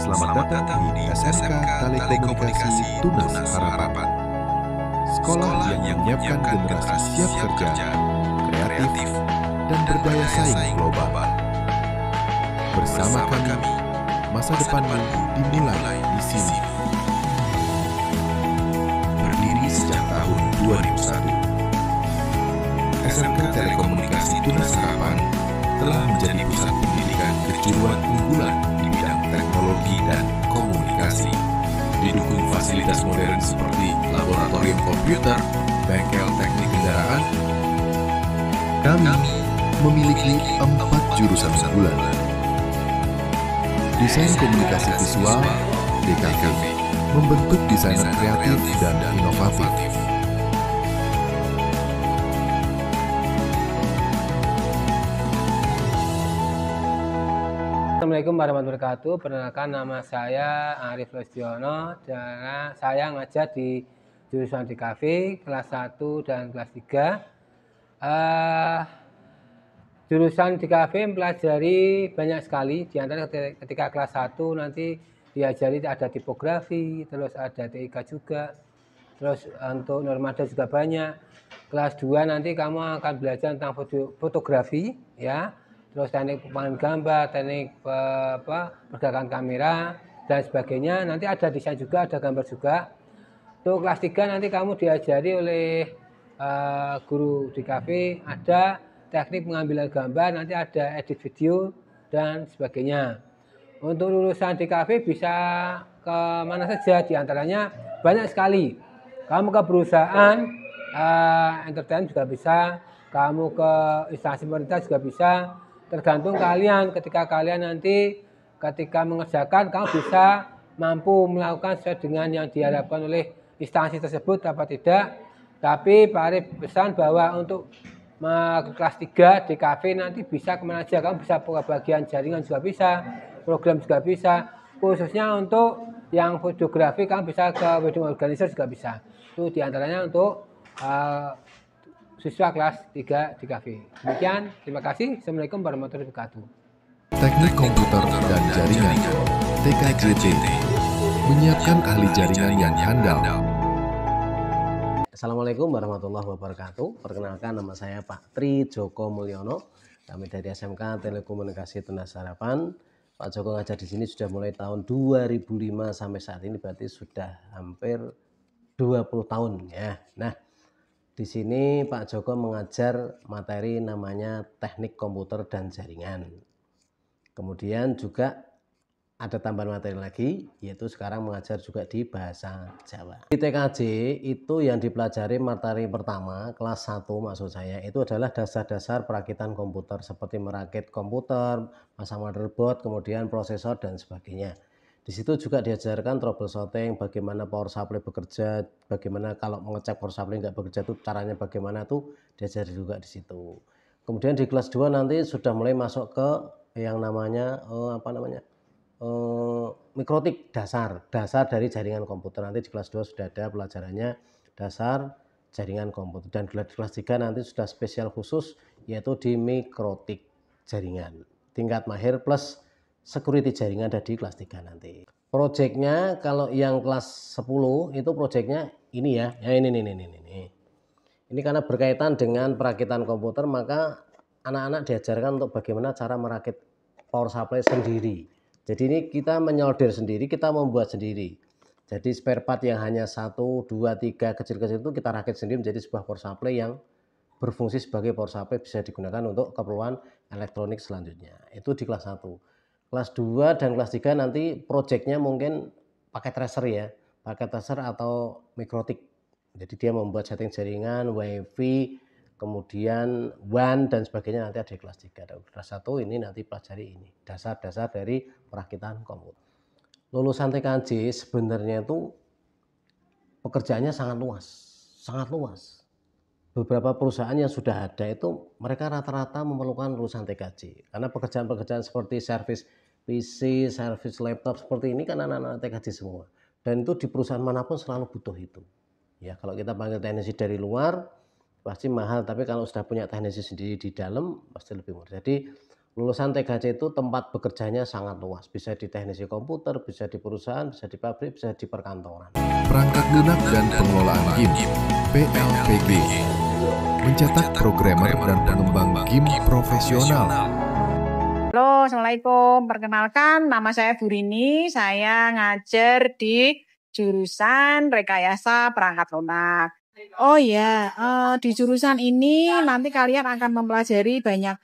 Selamat datang di SMK Telekomunikasi Tunas Harapan. Sekolah yang menyiapkan generasi siap kerja, kreatif, dan berdaya saing global. Bersama kami, masa depanmu dimulai di sini. Berdiri sejak tahun 2001, SMK Telekomunikasi Tunas Harapan telah menjadi pusat pendidikan kejuruan unggulan di bidang teknologi dan komunikasi. Didukung fasilitas modern seperti laboratorium komputer, bengkel teknik kendaraan, kami memiliki 4 jurusan unggulan. Desain komunikasi visual, DKV, membentuk desainer kreatif dan inovatif. Assalamualaikum warahmatullahi wabarakatuh. Perkenalkan, nama saya Arif Lestiono dan saya ngajar di jurusan DKV kelas 1 dan kelas 3. Jurusan DKV mempelajari banyak sekali. Di antara ketika kelas 1 nanti diajari ada tipografi, terus ada TIK juga, terus untuk normada juga banyak. Kelas 2 nanti kamu akan belajar tentang fotografi, ya. Terus teknik pengambilan gambar, teknik pergerakan kamera, dan sebagainya. Nanti ada desain juga, ada gambar juga. Untuk kelas 3 nanti kamu diajari oleh guru DKV, ada teknik pengambilan gambar, nanti ada edit video, dan sebagainya. Untuk lulusan DKV bisa ke mana saja, diantaranya banyak sekali. Kamu ke perusahaan, entertain juga bisa, kamu ke instansi pemerintah juga bisa. Tergantung kalian, ketika kalian nanti ketika mengerjakan, kamu bisa mampu melakukan sesuai dengan yang diharapkan oleh instansi tersebut apa tidak. Tapi Pak Arif pesan bahwa untuk kelas 3 DKV nanti bisa kemana aja, kamu bisa ke bagian jaringan juga bisa, program juga bisa, khususnya untuk yang fotografi kamu bisa ke wedding organizer juga bisa. Itu diantaranya untuk siswa kelas 3 DKV. Demikian, terima kasih. Assalamualaikum warahmatullahi wabarakatuh. Teknik komputer dan jaringan TKJT menyiapkan ahli jaringan yang handal. Assalamualaikum warahmatullahi wabarakatuh. Perkenalkan, nama saya Pak Tri Joko Mulyono. Kami dari SMK Telekomunikasi Tunas Harapan. Pak Joko ngajar di sini sudah mulai tahun 2005 sampai saat ini, berarti sudah hampir 20 tahun ya. Nah, di sini Pak Joko mengajar materi namanya teknik komputer dan jaringan. Kemudian juga ada tambahan materi lagi, yaitu sekarang mengajar juga di bahasa Jawa. Di TKJ itu yang dipelajari materi pertama, kelas 1 maksud saya, itu adalah dasar-dasar perakitan komputer seperti merakit komputer, pasang motherboard, kemudian prosesor dan sebagainya. Di situ juga diajarkan troubleshooting, bagaimana power supply bekerja, bagaimana kalau mengecek power supply nggak bekerja itu caranya bagaimana, tuh diajari juga di situ. Kemudian di kelas 2 nanti sudah mulai masuk ke yang namanya mikrotik, dasar dari jaringan komputer. Nanti di kelas 2 sudah ada pelajarannya dasar jaringan komputer, dan di kelas 3 nanti sudah spesial khusus, yaitu di mikrotik jaringan tingkat mahir plus security jaringan ada di kelas 3 nanti. Proyeknya kalau yang kelas 10 itu proyeknya ini ya, ini. Ini karena berkaitan dengan perakitan komputer, maka anak-anak diajarkan untuk bagaimana cara merakit power supply sendiri. Jadi ini kita menyolder sendiri, kita membuat sendiri. Jadi spare part yang hanya 1, 2, 3 kecil-kecil itu kita rakit sendiri menjadi sebuah power supply yang berfungsi sebagai power supply, bisa digunakan untuk keperluan elektronik selanjutnya. Itu di kelas 1. Kelas 2 dan kelas 3 nanti proyeknya mungkin pakai tracer ya, pakai tracer atau mikrotik. Jadi dia membuat setting jaringan, wifi, kemudian WAN dan sebagainya, nanti ada di kelas 3. Dan kelas 1 ini nanti pelajari ini, dasar-dasar dari perakitan komputer. Lulusan TKJ sebenarnya itu pekerjaannya sangat luas. Beberapa perusahaan yang sudah ada itu mereka rata-rata memerlukan lulusan TKJ, karena pekerjaan-pekerjaan seperti servis PC, servis laptop seperti ini kan anak-anak TKJ semua, dan itu di perusahaan manapun selalu butuh itu ya. Kalau kita panggil teknisi dari luar pasti mahal, tapi kalau sudah punya teknisi sendiri di dalam pasti lebih murah. Jadi Lulusan TKC itu tempat bekerjanya sangat luas, bisa di teknisi komputer, bisa di perusahaan, bisa di pabrik, bisa di perkantoran. Perangkat lunak dan pengelolaan game PLPG, mencetak programmer dan pengembang game profesional. Halo, Assalamualaikum. Perkenalkan, nama saya Bu Rini. Saya ngajar di jurusan Rekayasa Perangkat Lunak. Oh ya, di jurusan ini nanti kalian akan mempelajari banyak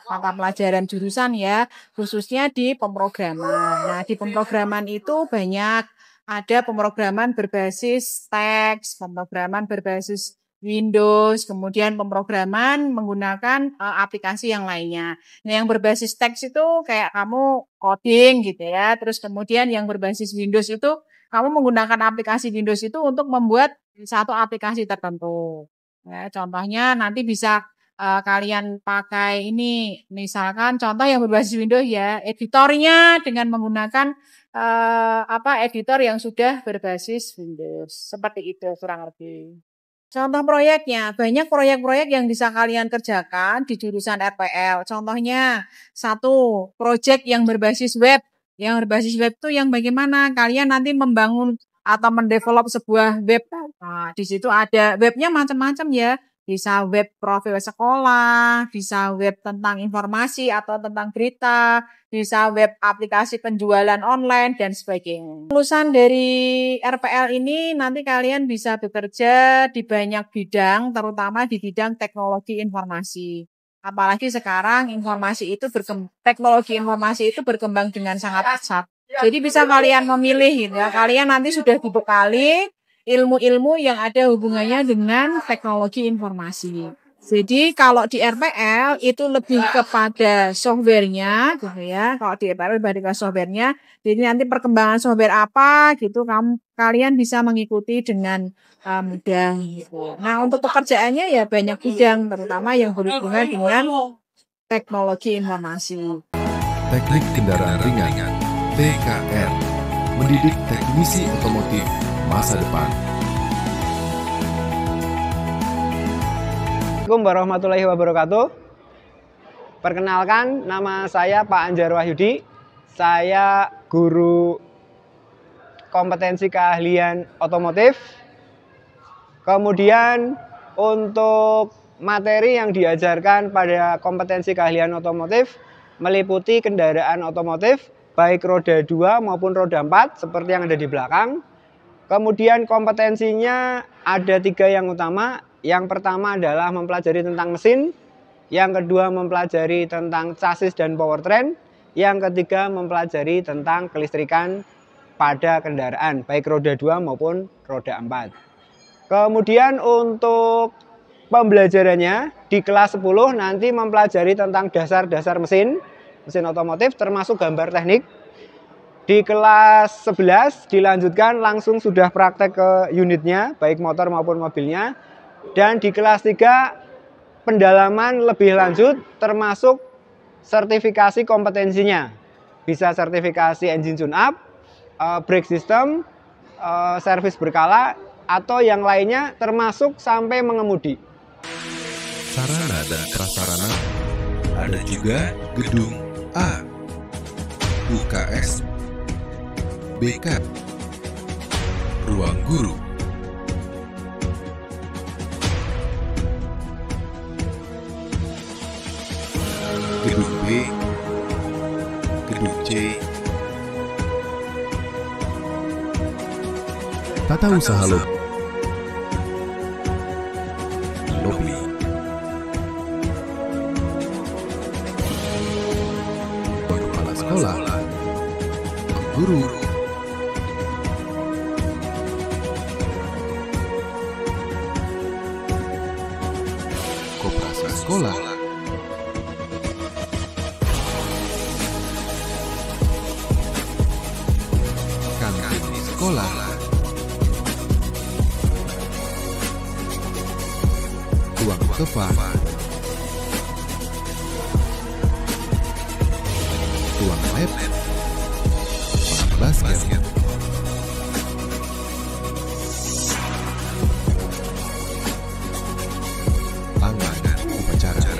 mata pelajaran jurusan ya, khususnya di pemrograman. Nah, di pemrograman itu banyak, ada pemrograman berbasis teks, pemrograman berbasis Windows, kemudian pemrograman menggunakan aplikasi yang lainnya. Nah, yang berbasis teks itu kayak kamu coding gitu ya, terus kemudian yang berbasis Windows itu kamu menggunakan aplikasi Windows itu untuk membuat satu aplikasi tertentu. Ya, contohnya nanti bisa kalian pakai ini, misalkan contoh yang berbasis Windows ya, editornya dengan menggunakan editor yang sudah berbasis Windows. Seperti itu kurang lebih. Contoh proyeknya, banyak proyek-proyek yang bisa kalian kerjakan di jurusan RPL. Contohnya, satu, proyek yang berbasis web. Yang berbasis web itu yang bagaimana? Kalian nanti membangun atau mendevelop sebuah web. Nah, di situ ada webnya macam-macam ya. Bisa web profil sekolah, bisa web tentang informasi atau tentang berita, bisa web aplikasi penjualan online, dan sebagainya. Lulusan dari RPL ini nanti kalian bisa bekerja di banyak bidang, terutama di bidang teknologi informasi. Apalagi sekarang teknologi informasi itu berkembang dengan sangat pesat. Jadi bisa kalian memilih gitu ya. Kalian nanti sudah dibekali ilmu-ilmu yang ada hubungannya dengan teknologi informasi. Jadi kalau di RPL itu lebih kepada softwarenya gitu ya. Kalau di RPL lebih ke softwarenya. Jadi nanti perkembangan software apa gitu kalian bisa mengikuti dengan mudah gitu. Nah, untuk pekerjaannya ya banyak bidang, terutama yang berhubungan dengan teknologi informasi. Teknik kendaraan ringan TKR, mendidik teknisi otomotif masa depan. Assalamualaikum warahmatullahi wabarakatuh. Perkenalkan, nama saya Pak Anjar Wahyudi. Saya guru kompetensi keahlian otomotif. Kemudian untuk materi yang diajarkan pada kompetensi keahlian otomotif meliputi kendaraan otomotif baik roda 2 maupun roda 4 seperti yang ada di belakang. Kemudian kompetensinya ada 3 yang utama. Yang pertama adalah mempelajari tentang mesin, yang kedua mempelajari tentang chassis dan powertrain, yang ketiga mempelajari tentang kelistrikan pada kendaraan baik roda 2 maupun roda 4. Kemudian untuk pembelajarannya di kelas 10 nanti mempelajari tentang dasar-dasar mesin otomotif termasuk gambar teknik. Di kelas 11 dilanjutkan langsung sudah praktek ke unitnya baik motor maupun mobilnya. Dan di kelas 3 pendalaman lebih lanjut termasuk sertifikasi kompetensinya. Bisa sertifikasi engine tune up, brake system, servis berkala, atau yang lainnya termasuk sampai mengemudi. Sarana dan prasarana, ada juga gedung A, UKS, BK, ruang guru, gedung B, gedung C, tata usaha lobby, kepala sekolah, guru, koperasi sekolah, kantin di sekolah, ruang tepat, ruang lab, ruang basket, taman upacara,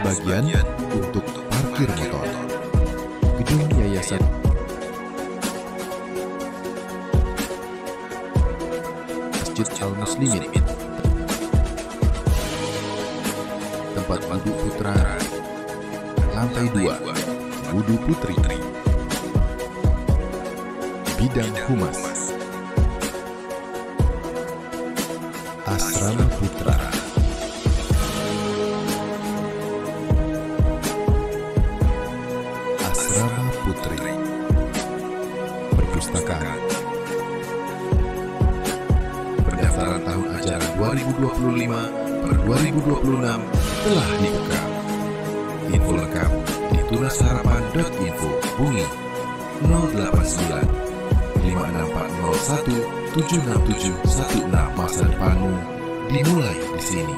sebagian untuk parkir motor. Gedung Yayasan Masjid Al-Muslimin, tempat wudhu putra, lantai 2, wudhu putri, bidang humas, asrama putra, asrama putri, perpustakaan. Pendaftaran tahun ajaran 2025/2026 telah dibuka. Info lengkap di tunassarapan.info, hubungi 089 5641 76716. Masa depanmu dimulai di sini.